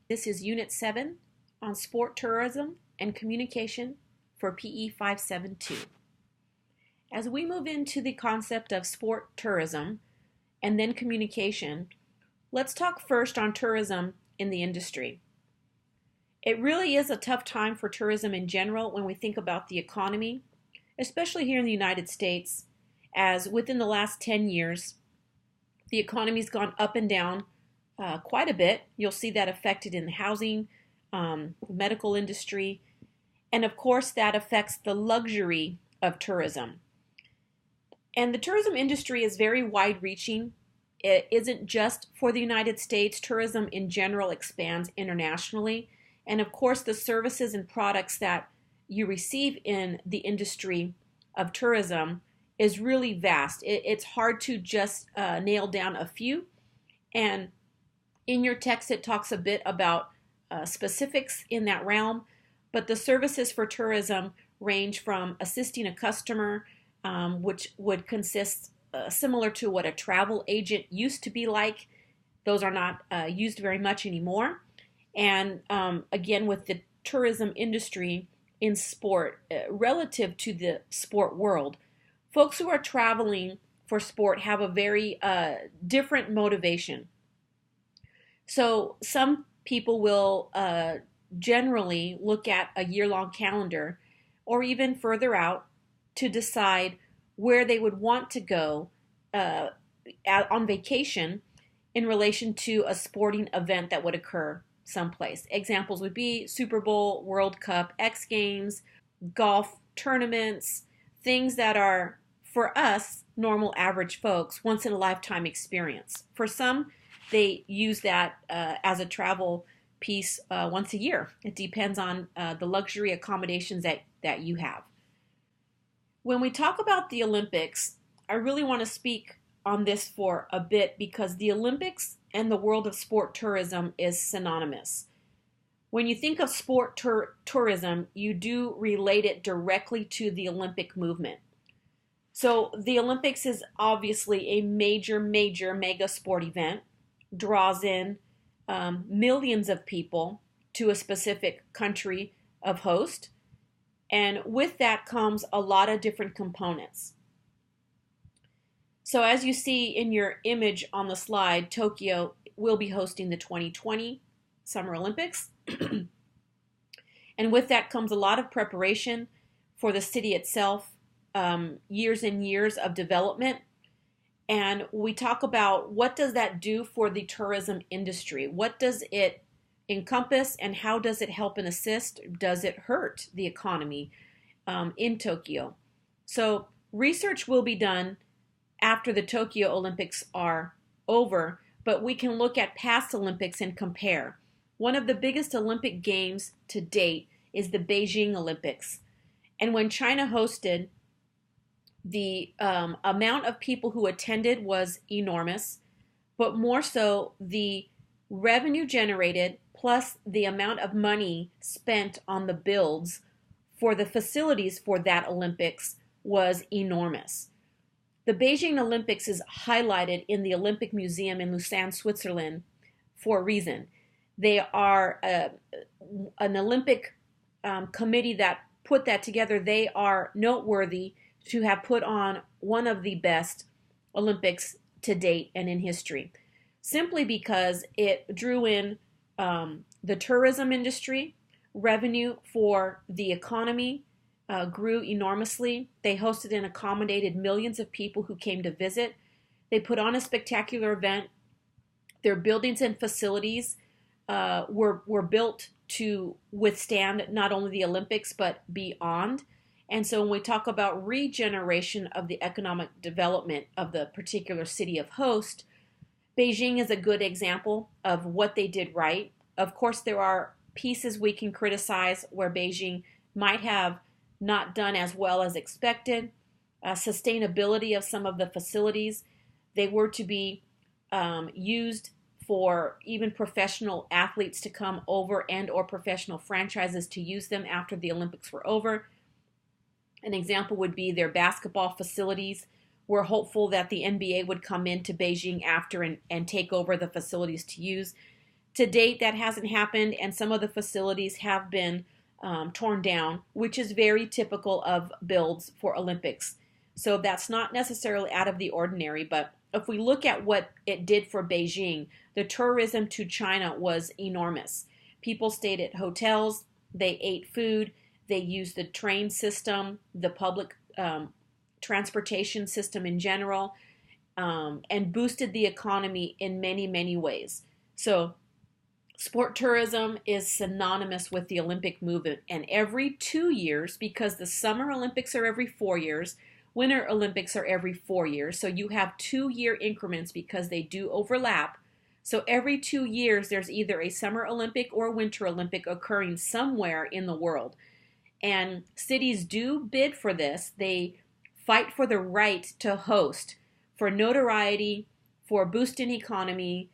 This is Unit 7 on sport tourism and communication for PE572. As we move into the concept of sport tourism and then communication, let's talk first on tourism in the industry. It really is a tough time for tourism in general when we think about the economy, especially here in the United States, as within the last 10 years, the economy's gone up and down quite a bit. You'll see that affected in the housing, medical industry, and of course that affects the luxury of tourism. And the tourism industry is very wide-reaching. It isn't just for the United States. Tourism in general expands internationally. And of course the services and products that you receive in the industry of tourism is really vast. It's hard to just nail down a few. And in your text, it talks a bit about specifics in that realm, but the services for tourism range from assisting a customer, which would consist similar to what a travel agent used to be like. Those are not used very much anymore. And again, with the tourism industry in sport, relative to the sport world, folks who are traveling for sport have a very different motivation. So some people will generally look at a year-long calendar or even further out to decide where they would want to go on vacation in relation to a sporting event that would occur someplace. Examples would be Superbowl, World Cup, X Games, golf tournaments, things that are, for us, normal average folks, once in a lifetime experience. For some, they use that as a travel piece once a year. It depends on the luxury accommodations that you have. When we talk about the Olympics, I really want to speak on this for a bit because the Olympics and the world of sport tourism is synonymous. When you think of sport tourism, you do relate it directly to the Olympic movement. So the Olympics is obviously a major mega sport event, draws in millions of people to a specific country of host, and with that comes a lot of different components. So as you see in your image on the slide, Tokyo will be hosting the 2020 Summer Olympics. And with that comes a lot of preparation for the city itself, years and years of development. And we talk about what does that do for the tourism industry? What does it encompass and how does it help and assist? Does it hurt the economy in Tokyo? So research will be done after the Tokyo Olympics are over, but we can look at past Olympics and compare. One of the biggest Olympic games to date is the Beijing Olympics. And when China hosted, the amount of people who attended was enormous, but more so the revenue generated plus the amount of money spent on the builds for the facilities for that Olympics was enormous. The Beijing Olympics is highlighted in the Olympic Museum in Lausanne, Switzerland for a reason. They are an Olympic committee that put that together. They are noteworthy to have put on one of the best Olympics to date and in history, simply because it drew in the tourism industry, revenue for the economy grew enormously. They hosted and accommodated millions of people who came to visit. They put on a spectacular event. Their buildings and facilities were built to withstand not only the Olympics but beyond. And so when we talk about regeneration of the economic development of the particular city of host, Beijing is a good example of what they did right. Of course, there are pieces we can criticize where Beijing might have not done as well as expected. Sustainability of some of the facilities, they were to be used for even professional athletes to come over and or professional franchises to use them after the Olympics were over. An example would be their basketball facilities. We're hopeful that the NBA would come into Beijing after and take over the facilities to use. To date, that hasn't happened, and some of the facilities have been torn down, which is very typical of builds for Olympics. So that's not necessarily out of the ordinary, but if we look at what it did for Beijing, the tourism to China was enormous. People stayed at hotels, they ate food, they used the train system, the public transportation system in general, and boosted the economy in many, many ways. So sport tourism is synonymous with the Olympic movement, and every 2 years, because the Summer Olympics are every 4 years, Winter Olympics are every 4 years, so you have 2-year increments because they do overlap. So every 2 years, there's either a Summer Olympic or Winter Olympic occurring somewhere in the world. And cities do bid for this. They fight for the right to host, for notoriety, for boosting economy,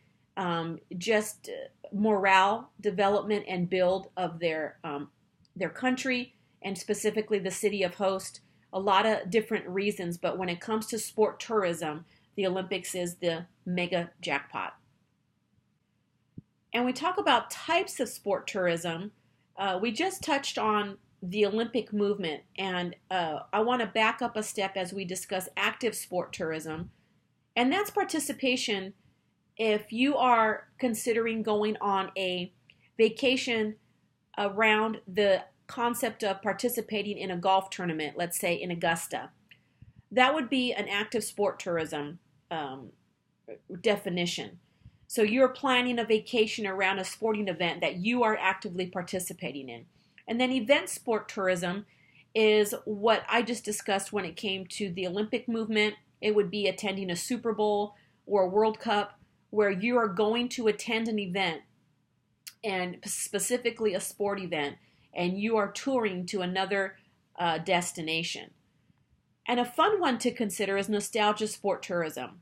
just morale, development, and build of their country, and specifically the city of host. A lot of different reasons, but when it comes to sport tourism, the Olympics is the mega jackpot. And we talk about types of sport tourism. We just touched on the Olympic movement, and I want to back up a step as we discuss active sport tourism, and that's participation. If you are considering going on a vacation around the concept of participating in a golf tournament, let's say in Augusta, that would be an active sport tourism definition. So you're planning a vacation around a sporting event that you are actively participating in. And then event sport tourism is what I just discussed when it came to the Olympic movement. It would be attending a Super Bowl or a World Cup, where you are going to attend an event, and specifically a sport event, and you are touring to another destination. And a fun one to consider is nostalgia sport tourism.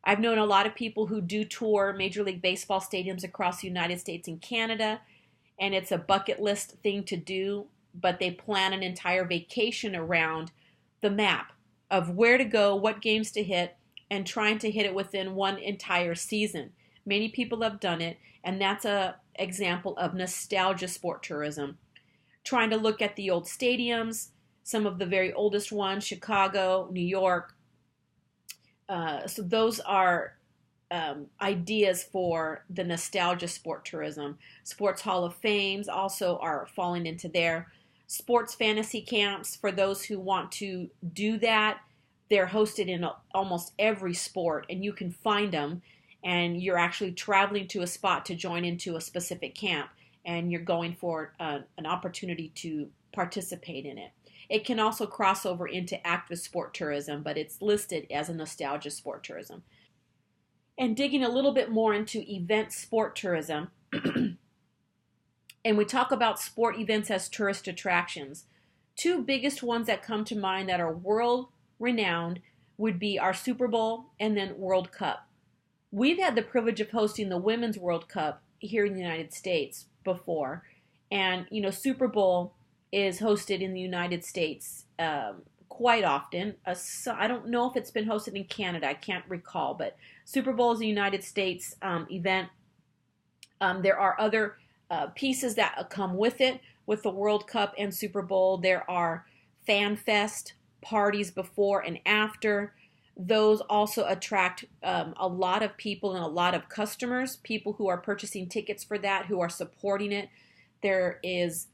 I've known a lot of people who do tour Major League Baseball stadiums across the United States and Canada, and it's a bucket list thing to do, but they plan an entire vacation around the map of where to go, what games to hit, and trying to hit it within one entire season. Many people have done it, and that's an example of nostalgia sport tourism. Trying to look at the old stadiums, some of the very oldest ones, Chicago, New York. So those are ideas for the nostalgia sport tourism. Sports Hall of Fames also are falling into there. Sports fantasy camps, for those who want to do that, they're hosted in almost every sport, and you can find them, and you're actually traveling to a spot to join into a specific camp, and you're going for an opportunity to participate in it. It can also cross over into active sport tourism, but it's listed as a nostalgia sport tourism. And digging a little bit more into event sport tourism, and we talk about sport events as tourist attractions. Two biggest ones that come to mind that are world-renowned would be our Super Bowl and then World Cup. We've had the privilege of hosting the Women's World Cup here in the United States before, and Super Bowl is hosted in the United States quite often. So I don't know if it's been hosted in Canada. I can't recall, but Super Bowl is a United States event. There are other pieces that come with it. With the World Cup and Super Bowl, there are fan fest parties before and after. Those also attract a lot of people and a lot of customers, people who are purchasing tickets for that, who are supporting it. There is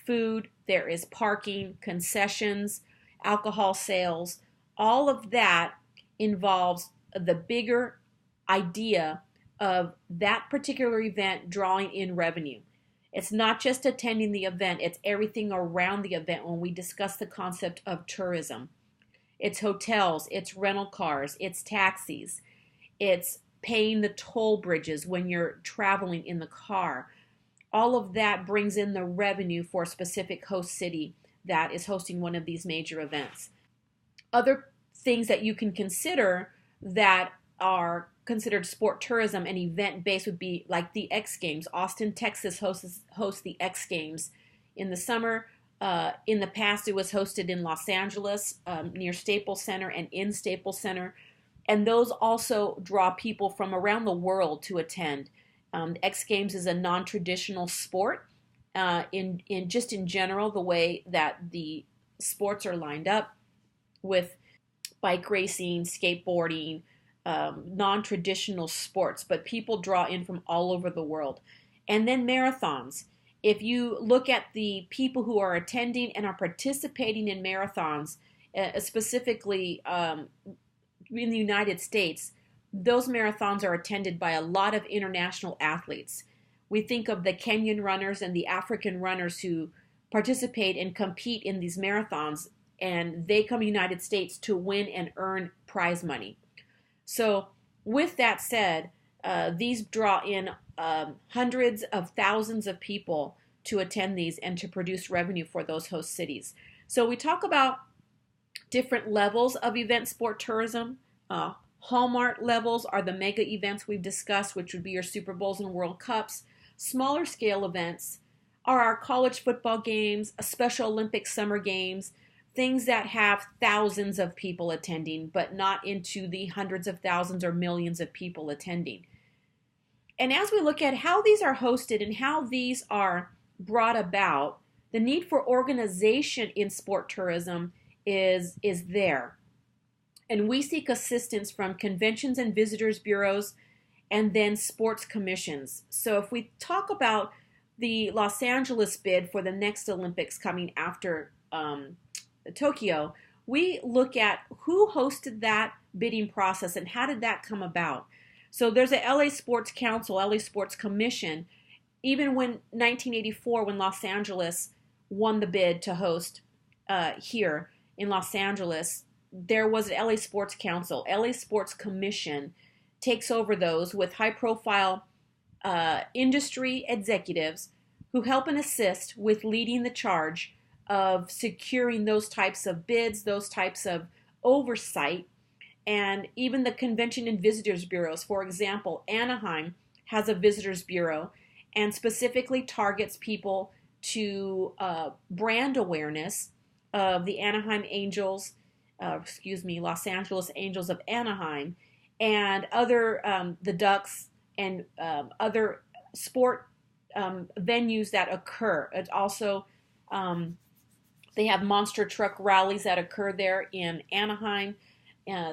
food, there is parking, concessions, alcohol sales. All of that involves the bigger idea of that particular event drawing in revenue. It's not just attending the event, it's everything around the event when we discuss the concept of tourism. It's hotels, it's rental cars, it's taxis, it's paying the toll bridges when you're traveling in the car. All of that brings in the revenue for a specific host city that is hosting one of these major events. Other things that you can consider that are considered sport tourism and event-based would be like the X Games. Austin, Texas hosts the X Games in the summer. In the past, it was hosted in Los Angeles near Staples Center and in Staples Center. And those also draw people from around the world to attend. The X Games is a non-traditional sport in general, the way that the sports are lined up with bike racing, skateboarding, non-traditional sports, but people draw in from all over the world. And then marathons. If you look at the people who are attending and are participating in marathons, specifically in the United States, those marathons are attended by a lot of international athletes. We think of the Kenyan runners and the African runners who participate and compete in these marathons, and they come to the United States to win and earn prize money. So with that said, these draw in hundreds of thousands of people to attend these and to produce revenue for those host cities. So we talk about different levels of event sport tourism. Hallmark levels are the mega events we've discussed, which would be your Super Bowls and World Cups. Smaller scale events are our college football games, Special Olympics summer games, things that have thousands of people attending, but not into the hundreds of thousands or millions of people attending. And as we look at how these are hosted and how these are brought about, the need for organization in sport tourism is there. And we seek assistance from conventions and visitors bureaus and then sports commissions. So if we talk about the Los Angeles bid for the next Olympics coming after Tokyo, we look at who hosted that bidding process and how did that come about. So there's a LA Sports Council, LA Sports Commission. Even when 1984, when Los Angeles won the bid to host here in Los Angeles, there was an LA Sports Council. LA Sports Commission takes over those with high-profile industry executives who help and assist with leading the charge of securing those types of bids, those types of oversight, and even the convention and visitors bureaus. For example, Anaheim has a visitors bureau and specifically targets people to brand awareness of the Anaheim Angels, Los Angeles Angels of Anaheim, and other, the Ducks, and other sport venues that occur. It also, they have monster truck rallies that occur there in Anaheim.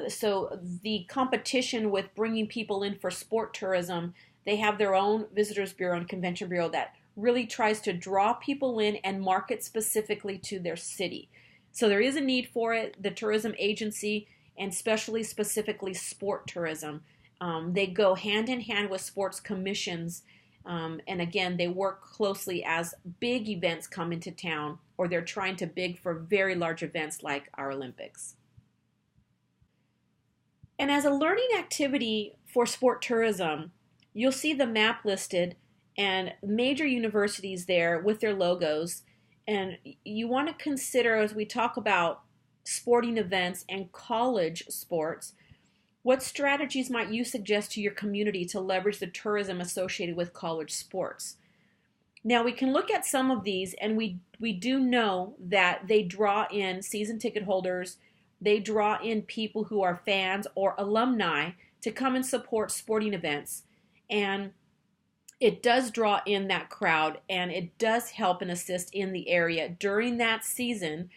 So the competition with bringing people in for sport tourism, they have their own visitors bureau and convention bureau that really tries to draw people in and market specifically to their city. So there is a need for it. The tourism agency, and specifically sport tourism, they go hand in hand with sports commissions. And again, they work closely as big events come into town, or they're trying to bid for very large events like our Olympics. And as a learning activity for sport tourism, you'll see the map listed and major universities there with their logos. And you want to consider, as we talk about sporting events and college sports, what strategies might you suggest to your community to leverage the tourism associated with college sports? Now, we can look at some of these, and we do know that they draw in season ticket holders, they draw in people who are fans or alumni to come and support sporting events. And it does draw in that crowd, and it does help and assist in the area during that season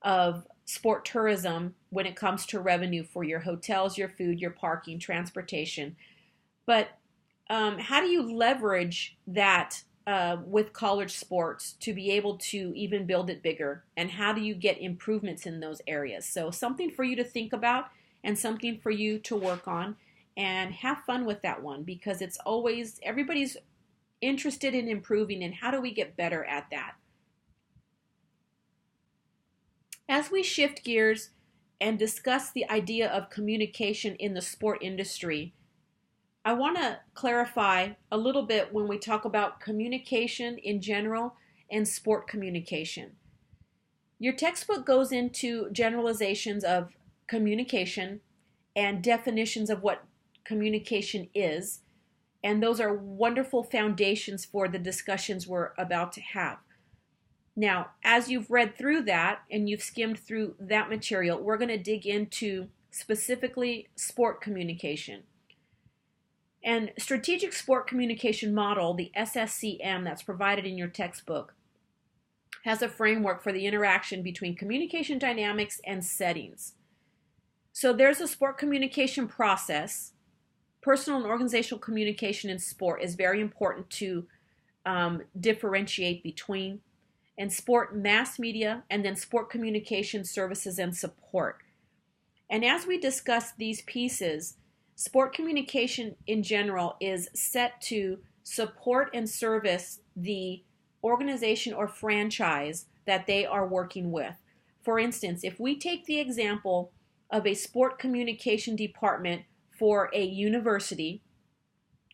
of sport tourism when it comes to revenue for your hotels, your food, your parking, transportation. But how do you leverage that with college sports to be able to even build it bigger? And how do you get improvements in those areas? So something for you to think about and something for you to work on, and have fun with that one, because it's always, everybody's interested in improving, and how do we get better at that? As we shift gears and discuss the idea of communication in the sport industry, I want to clarify a little bit when we talk about communication in general and sport communication. Your textbook goes into generalizations of communication and definitions of what communication is, and those are wonderful foundations for the discussions we're about to have. Now, as you've read through that and you've skimmed through that material, we're going to dig into specifically sport communication. And strategic sport communication model, the SSCM that's provided in your textbook, has a framework for the interaction between communication dynamics and settings. So there's a sport communication process. Personal and organizational communication in sport is very important to differentiate between, and sport mass media, and then sport communication services and support. And as we discuss these pieces, sport communication in general is set to support and service the organization or franchise that they are working with. For instance, if we take the example of a sport communication department for a university,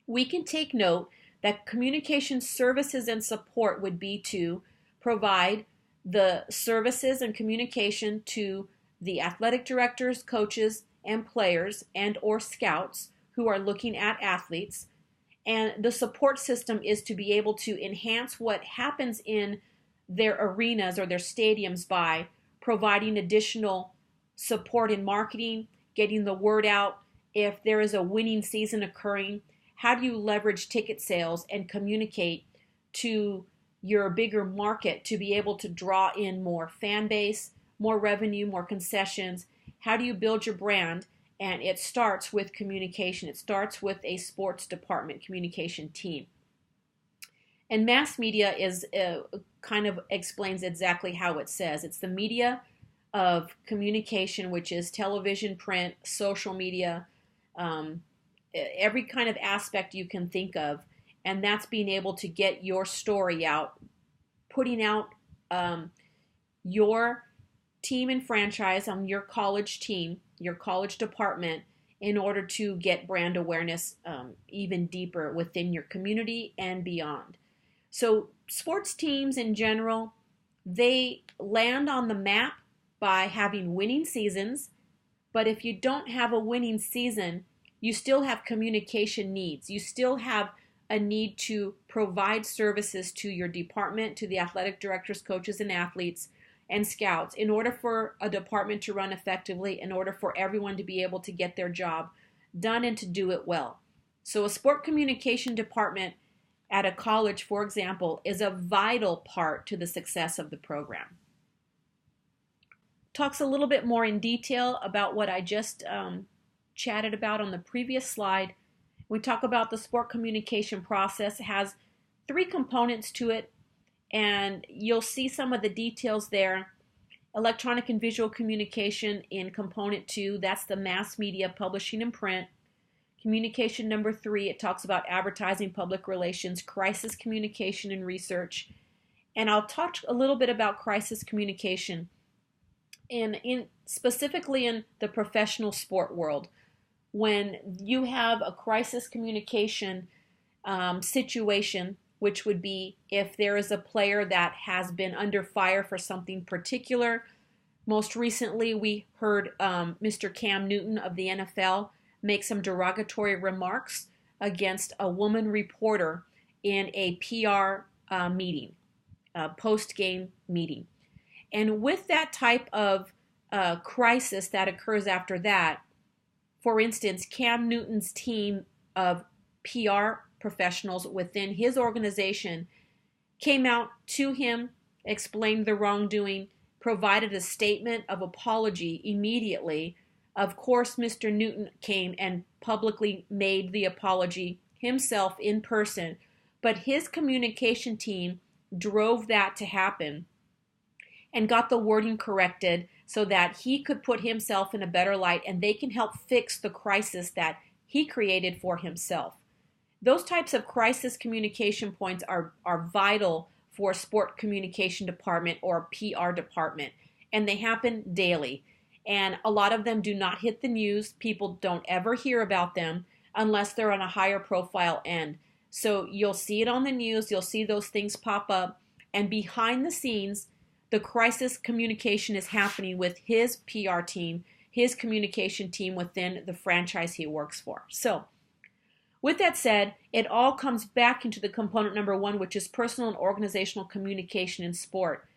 we can take note that communication services and support would be to provide the services and communication to the athletic directors, coaches, and players and or scouts who are looking at athletes. And the support system is to be able to enhance what happens in their arenas or their stadiums by providing additional support in marketing, getting the word out. If there is a winning season occurring, how do you leverage ticket sales and communicate to your bigger market to be able to draw in more fan base, more revenue, more concessions? How do you build your brand? And it starts with communication. It starts with a sports department communication team. And mass media is kind of explains exactly how it says. It's the media of communication, which is television, print, social media, every kind of aspect you can think of. And that's being able to get your story out, putting out your team and franchise on your college team, your college department, in order to get brand awareness even deeper within your community and beyond. So sports teams in general, they land on the map by having winning seasons, but if you don't have a winning season, you still have communication needs. You still have a need to provide services to your department, to the athletic directors, coaches, and athletes, and scouts in order for a department to run effectively, in order for everyone to be able to get their job done and to do it well. So a sport communication department at a college, for example, is a vital part to the success of the program. Talks a little bit more in detail about what I just chatted about on the previous slide. We talk about the sport communication process. It has 3 components to it, and you'll see some of the details there. Electronic and visual communication in component 2, that's the mass media, publishing and print. Communication number 3, it talks about advertising, public relations, crisis communication and research. And I'll talk a little bit about crisis communication specifically in the professional sport world. When you have a crisis communication situation, which would be if there is a player that has been under fire for something particular. Most recently, we heard Mr. Cam Newton of the NFL make some derogatory remarks against a woman reporter in a PR meeting, post-game meeting. And with that type of crisis that occurs after that, for instance, Cam Newton's team of PR professionals within his organization came out to him, explained the wrongdoing, provided a statement of apology immediately. Of course, Mr. Newton came and publicly made the apology himself in person, but his communication team drove that to happen and got the wording corrected so that he could put himself in a better light and they can help fix the crisis that he created for himself. Those types of crisis communication points are vital for a sport communication department or PR department, and they happen daily. And a lot of them do not hit the news. People don't ever hear about them unless they're on a higher profile end. So you'll see it on the news, you'll see those things pop up, and behind the scenes, the crisis communication is happening with his PR team, his communication team within the franchise he works for. So, with that said, it all comes back into the component number 1, which is personal and organizational communication in sport.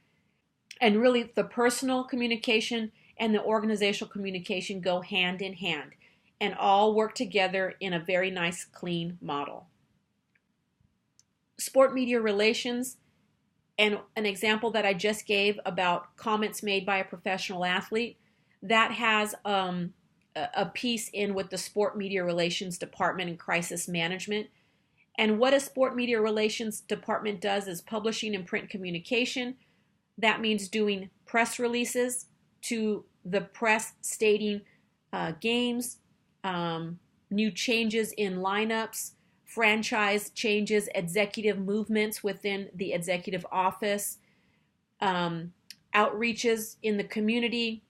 And really, the personal communication and the organizational communication go hand in hand. and all work together in a very nice, clean model. Sport media relations, and an example that I just gave about comments made by a professional athlete, that has a piece in with the sport media relations department and crisis management. And what a sport media relations department does is publishing and print communication. That means doing press releases to the press stating games, new changes in lineups, franchise changes, executive movements within the executive office, outreaches in the community,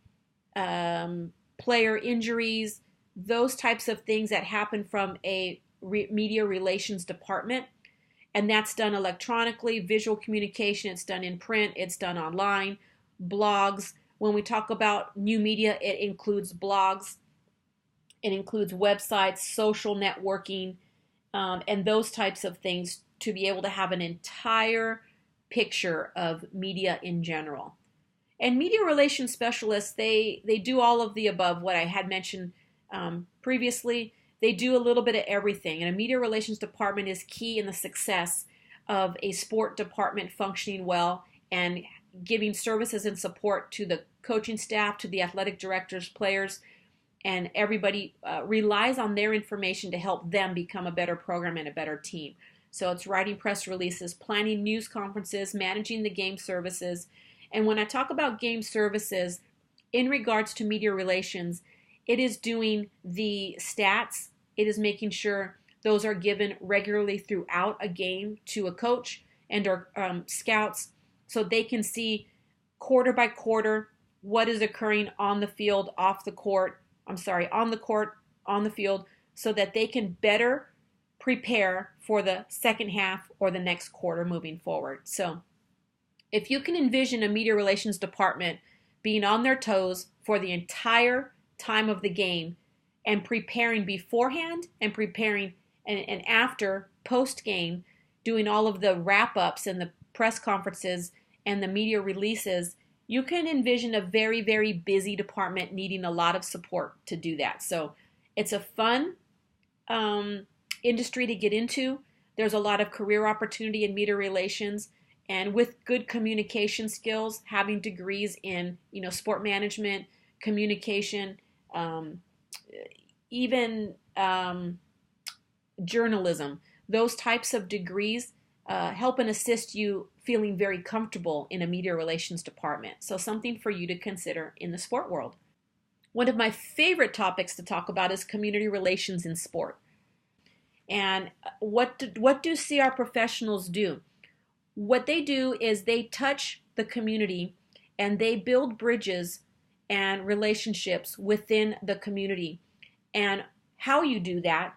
player injuries, those types of things that happen from a media relations department. And that's done electronically, visual communication, it's done in print, it's done online, blogs. When we talk about new media, it includes blogs, it includes websites, social networking, and those types of things, to be able to have an entire picture of media in general. And media relations specialists, they do all of the above, what I had mentioned previously. They do a little bit of everything, and a media relations department is key in the success of a sport department functioning well and giving services and support to the coaching staff, to the athletic directors, players, and everybody relies on their information to help them become a better program and a better team. So it's writing press releases, planning news conferences, managing the game services. And when I talk about game services in regards to media relations, it is doing the stats. It is making sure those are given regularly throughout a game to a coach and or scouts, so they can see quarter by quarter what is occurring on the field, on the court, on the field, so that they can better prepare for the second half or the next quarter moving forward. So if you can envision a media relations department being on their toes for the entire time of the game and preparing beforehand and preparing and after, post-game, doing all of the wrap-ups and the press conferences and the media releases, you can envision a very, very busy department needing a lot of support to do that. So it's a fun industry to get into. There's a lot of career opportunity in media relations, and with good communication skills, having degrees in sport management, communication, even journalism, those types of degrees help and assist you feeling very comfortable in a media relations department. So something for you to consider in the sport world. One of my favorite topics to talk about is community relations in sport. And what do CR professionals do? What they do is they touch the community and they build bridges and relationships within the community. And how you do that,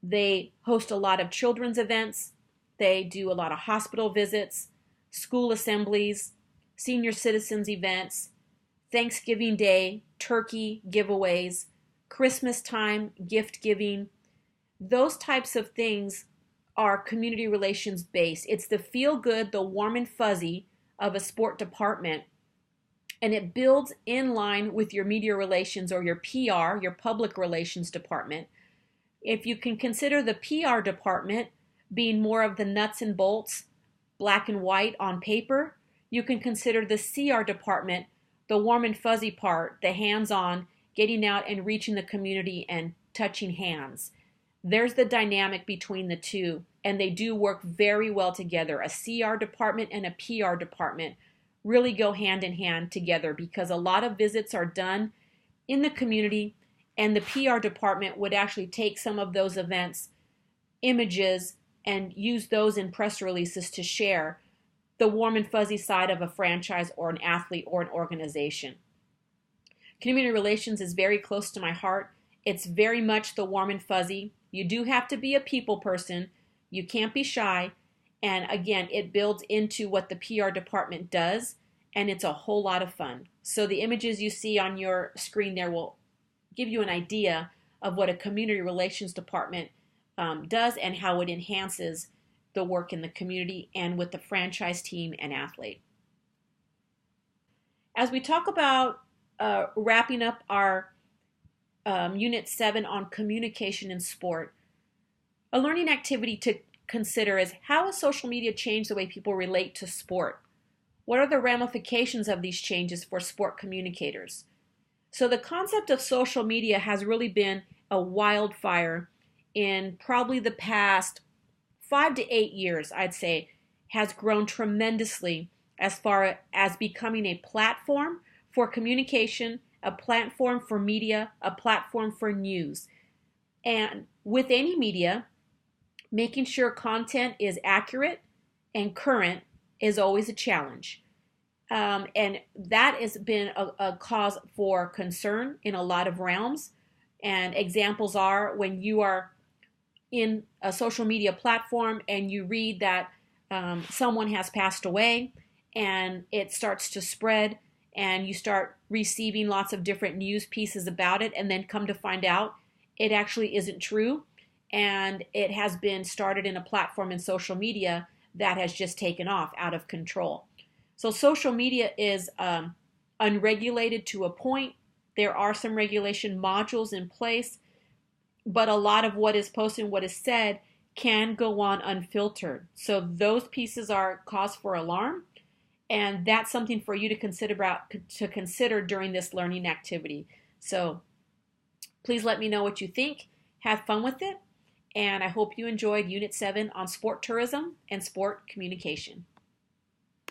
they host a lot of children's events, they do a lot of hospital visits, school assemblies, senior citizens events, Thanksgiving Day, turkey giveaways, Christmas time, gift giving. Those types of things are community relations based. It's the feel good, the warm and fuzzy of a sport department, and it builds in line with your media relations or your PR, your public relations department. If you can consider the PR department being more of the nuts and bolts, black and white on paper, you can consider the CR department the warm and fuzzy part, the hands-on, getting out and reaching the community and touching hands. There's the dynamic between the two, and they do work very well together. A CR department and a PR department really go hand in hand together, because a lot of visits are done in the community, and the PR department would actually take some of those events, images, and use those in press releases to share the warm and fuzzy side of a franchise or an athlete or an organization. Community relations is very close to my heart. It's very much the warm and fuzzy. You do have to be a people person. You can't be shy. And again, it builds into what the PR department does, and it's a whole lot of fun. So the images you see on your screen there will give you an idea of what a community relations department does and how it enhances the work in the community and with the franchise team and athlete. As we talk about wrapping up our Unit 7 on communication in sport. A learning activity to consider is, how has social media changed the way people relate to sport? What are the ramifications of these changes for sport communicators? So the concept of social media has really been a wildfire in probably the past 5 to 8 years, I'd say, has grown tremendously as far as becoming a platform for communication, a platform for media, a platform for news. And with any media, making sure content is accurate and current is always a challenge. And that has been a cause for concern in a lot of realms. And examples are when you are in a social media platform and you read that someone has passed away, and it starts to spread, and you start receiving lots of different news pieces about it, and then come to find out it actually isn't true, and it has been started in a platform in social media that has just taken off out of control. So social media is unregulated to a point. There are some regulation modules in place, but a lot of what is posted and what is said can go on unfiltered. So those pieces are cause for alarm, and that's something for you to consider during this learning activity. So please let me know what you think. Have fun with it, and I hope you enjoyed Unit 7 on sport tourism and sport communication.